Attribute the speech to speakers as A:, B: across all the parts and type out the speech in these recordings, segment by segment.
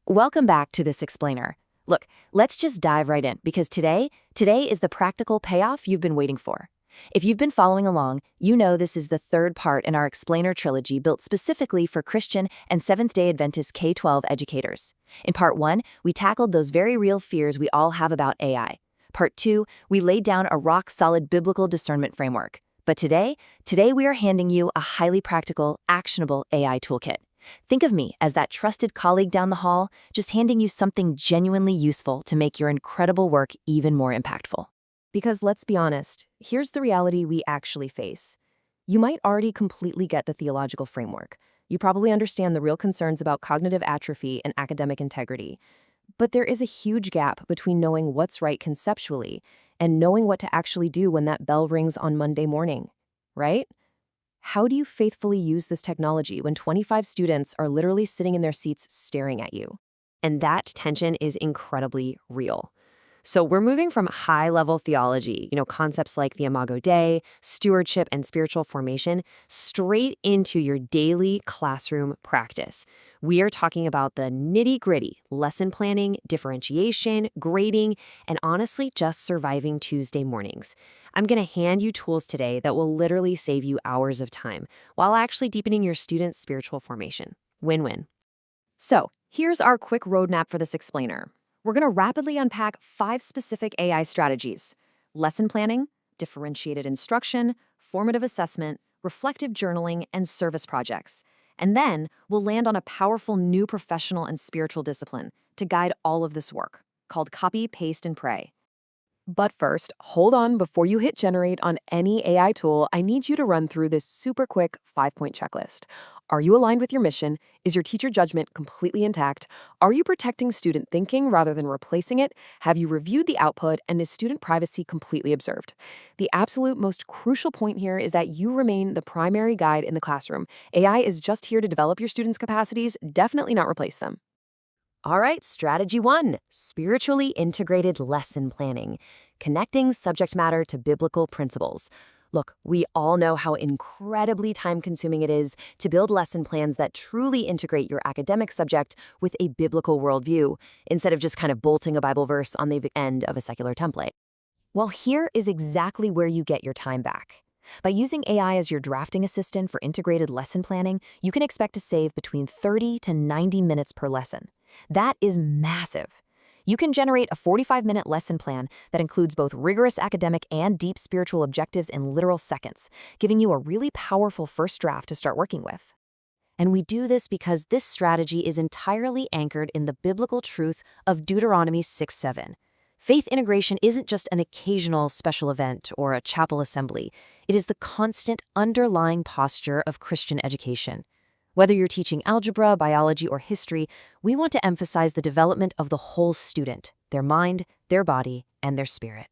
A: Welcome back to this explainer. Look, let's just dive right in because today is the practical payoff you've been waiting for. If you've been following along, you know this is the third part in our explainer trilogy built specifically for Christian and Seventh-day Adventist K-12 educators. In part 1, we tackled those very real fears we all have about AI. Part 2, we laid down a rock-solid biblical discernment framework. But today we are handing you a highly practical, actionable AI toolkit. Think of me as that trusted colleague down the hall, just handing you something genuinely useful to make your incredible work even more impactful. Because let's be honest, here's the reality we actually face. You might already completely get the theological framework. You probably understand the real concerns about cognitive atrophy and academic integrity. But there is a huge gap between knowing what's right conceptually and knowing what to actually do when that bell rings on Monday morning, right? How do you faithfully use this technology when 25 students are literally sitting in their seats staring at you? And that tension is incredibly real. So we're moving from high-level theology, concepts like the Imago Dei, stewardship, and spiritual formation, straight into your daily classroom practice. We are talking about the nitty-gritty, lesson planning, differentiation, grading, and honestly, just surviving Tuesday mornings. I'm going to hand you tools today that will literally save you hours of time, while actually deepening your students' spiritual formation. Win-win. So here's our quick roadmap for this explainer. We're going to rapidly unpack 5 specific AI strategies: lesson planning, differentiated instruction, formative assessment, reflective journaling, and service projects. And then we'll land on a powerful new professional and spiritual discipline to guide all of this work, called copy, paste, and pray. But first, hold on before you hit generate on any AI tool. I need you to run through this super quick 5-point checklist. Are you aligned with your mission? Is your teacher judgment completely intact? Are you protecting student thinking rather than replacing it? Have you reviewed the output, and is student privacy completely observed? The absolute most crucial point here is that you remain the primary guide in the classroom. AI is just here to develop your students' capacities, definitely not replace them. All right, strategy 1, spiritually integrated lesson planning, connecting subject matter to biblical principles. Look, we all know how incredibly time-consuming it is to build lesson plans that truly integrate your academic subject with a biblical worldview, instead of just kind of bolting a Bible verse on the end of a secular template. Well, here is exactly where you get your time back. By using AI as your drafting assistant for integrated lesson planning, you can expect to save between 30 to 90 minutes per lesson. That is massive. You can generate a 45-minute lesson plan that includes both rigorous academic and deep spiritual objectives in literal seconds, giving you a really powerful first draft to start working with. And we do this because this strategy is entirely anchored in the biblical truth of Deuteronomy 6:7. Faith integration isn't just an occasional special event or a chapel assembly. It is the constant underlying posture of Christian education. Whether you're teaching algebra, biology, or history, we want to emphasize the development of the whole student, their mind, their body, and their spirit.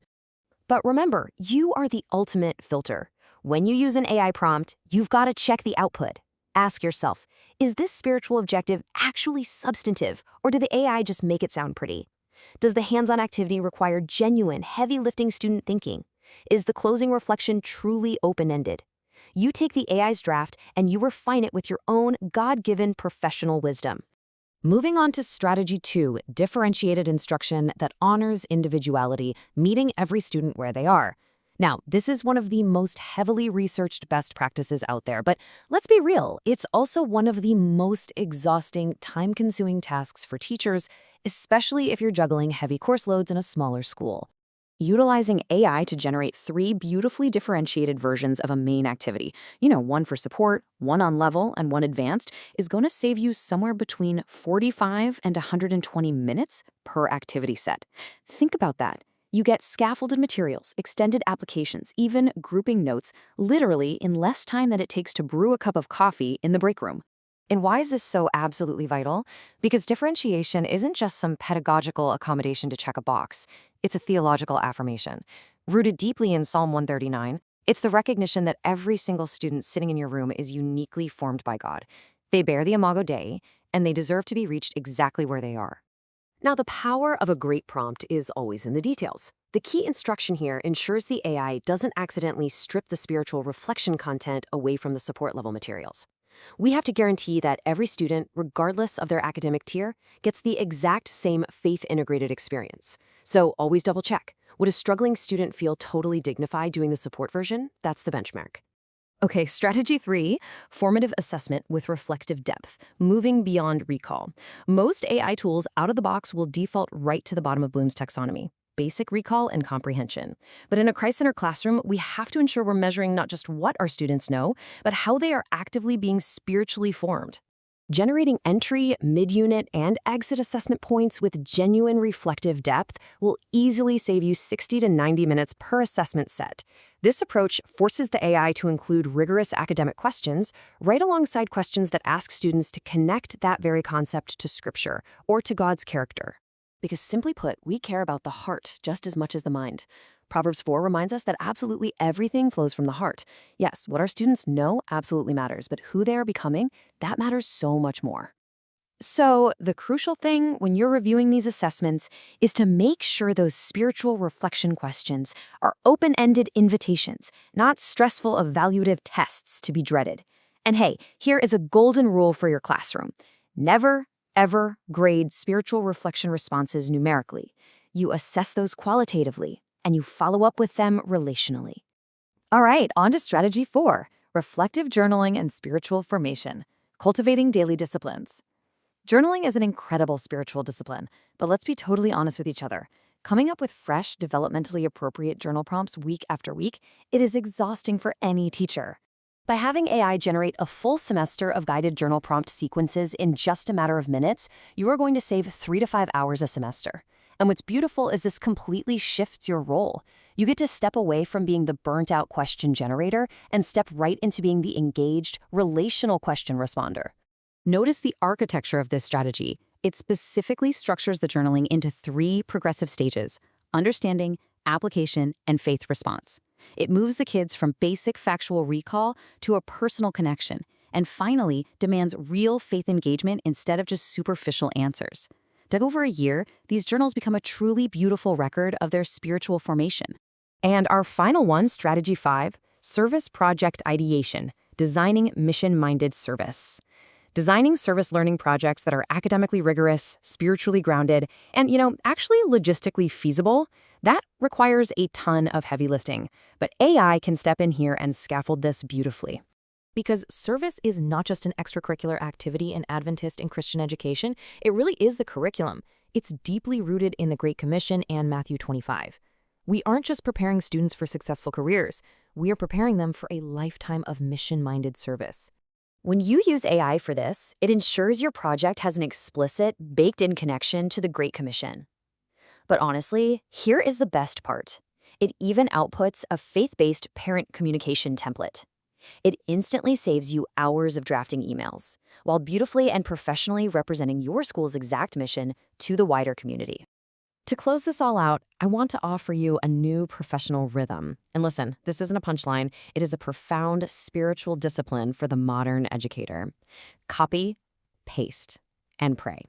A: But remember, you are the ultimate filter. When you use an AI prompt, you've got to check the output. Ask yourself, is this spiritual objective actually substantive, or did the AI just make it sound pretty? Does the hands-on activity require genuine, heavy-lifting student thinking? Is the closing reflection truly open-ended? You take the AI's draft and you refine it with your own God-given professional wisdom. Moving on to strategy 2, differentiated instruction that honors individuality, meeting every student where they are. Now, this is one of the most heavily researched best practices out there, but let's be real, it's also one of the most exhausting, time-consuming tasks for teachers, especially if you're juggling heavy course loads in a smaller school. Utilizing AI to generate 3 beautifully differentiated versions of a main activity, one for support, one on level, and one advanced, is going to save you somewhere between 45 and 120 minutes per activity set. Think about that. You get scaffolded materials, extended applications, even grouping notes, literally in less time than it takes to brew a cup of coffee in the break room. And why is this so absolutely vital? Because differentiation isn't just some pedagogical accommodation to check a box. It's a theological affirmation. Rooted deeply in Psalm 139, it's the recognition that every single student sitting in your room is uniquely formed by God. They bear the Imago Dei, and they deserve to be reached exactly where they are. Now, the power of a great prompt is always in the details. The key instruction here ensures the AI doesn't accidentally strip the spiritual reflection content away from the support level materials. We have to guarantee that every student, regardless of their academic tier, gets the exact same faith-integrated experience. So always double check. Would a struggling student feel totally dignified doing the support version? That's the benchmark. Okay, strategy 3, formative assessment with reflective depth, moving beyond recall. Most AI tools out of the box will default right to the bottom of Bloom's taxonomy, basic recall and comprehension. But in a Christ-centered classroom, we have to ensure we're measuring not just what our students know, but how they are actively being spiritually formed. Generating entry, mid-unit, and exit assessment points with genuine reflective depth will easily save you 60 to 90 minutes per assessment set. This approach forces the AI to include rigorous academic questions right alongside questions that ask students to connect that very concept to Scripture or to God's character. Because simply put, we care about the heart just as much as the mind. Proverbs 4 reminds us that absolutely everything flows from the heart. Yes, what our students know absolutely matters, but who they are becoming, that matters so much more. So, the crucial thing when you're reviewing these assessments is to make sure those spiritual reflection questions are open-ended invitations, not stressful evaluative tests to be dreaded. And hey, here is a golden rule for your classroom. Never, ever grade spiritual reflection responses numerically. You assess those qualitatively, and you follow up with them relationally. All right, on to strategy 4, reflective journaling and spiritual formation, cultivating daily disciplines. Journaling is an incredible spiritual discipline, but let's be totally honest with each other. Coming up with fresh, developmentally appropriate journal prompts week after week, it is exhausting for any teacher. By having AI generate a full semester of guided journal prompt sequences in just a matter of minutes, you are going to save 3 to 5 hours a semester. And what's beautiful is this completely shifts your role. You get to step away from being the burnt-out question generator and step right into being the engaged, relational question responder. Notice the architecture of this strategy. It specifically structures the journaling into 3 progressive stages: understanding, application, and faith response. It moves the kids from basic factual recall to a personal connection, and finally demands real faith engagement instead of just superficial answers. Dug over a year, these journals become a truly beautiful record of their spiritual formation. And our final one, strategy 5, service project ideation, designing mission-minded service. Designing service learning projects that are academically rigorous, spiritually grounded, and, actually logistically feasible, that requires a ton of heavy lifting. But AI can step in here and scaffold this beautifully. Because service is not just an extracurricular activity in Adventist and Christian education, it really is the curriculum. It's deeply rooted in the Great Commission and Matthew 25. We aren't just preparing students for successful careers, we are preparing them for a lifetime of mission-minded service. When you use AI for this, it ensures your project has an explicit, baked-in connection to the Great Commission. But honestly, here is the best part. It even outputs a faith-based parent communication template. It instantly saves you hours of drafting emails, while beautifully and professionally representing your school's exact mission to the wider community. To close this all out, I want to offer you a new professional rhythm. And listen, this isn't a punchline. It is a profound spiritual discipline for the modern educator. Copy, paste, and pray.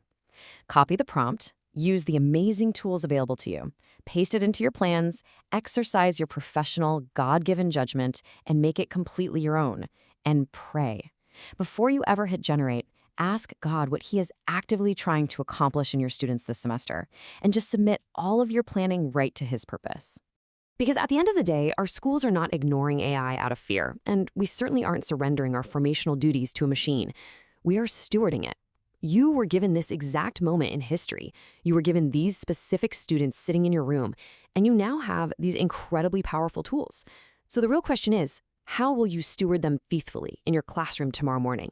A: Copy the prompt, use the amazing tools available to you, paste it into your plans, exercise your professional, God-given judgment, and make it completely your own. And pray. Before you ever hit generate, ask God what He is actively trying to accomplish in your students this semester, and just submit all of your planning right to His purpose. Because at the end of the day, our schools are not ignoring AI out of fear, and we certainly aren't surrendering our formational duties to a machine. We are stewarding it. You were given this exact moment in history. You were given these specific students sitting in your room, and you now have these incredibly powerful tools. So the real question is, how will you steward them faithfully in your classroom tomorrow morning?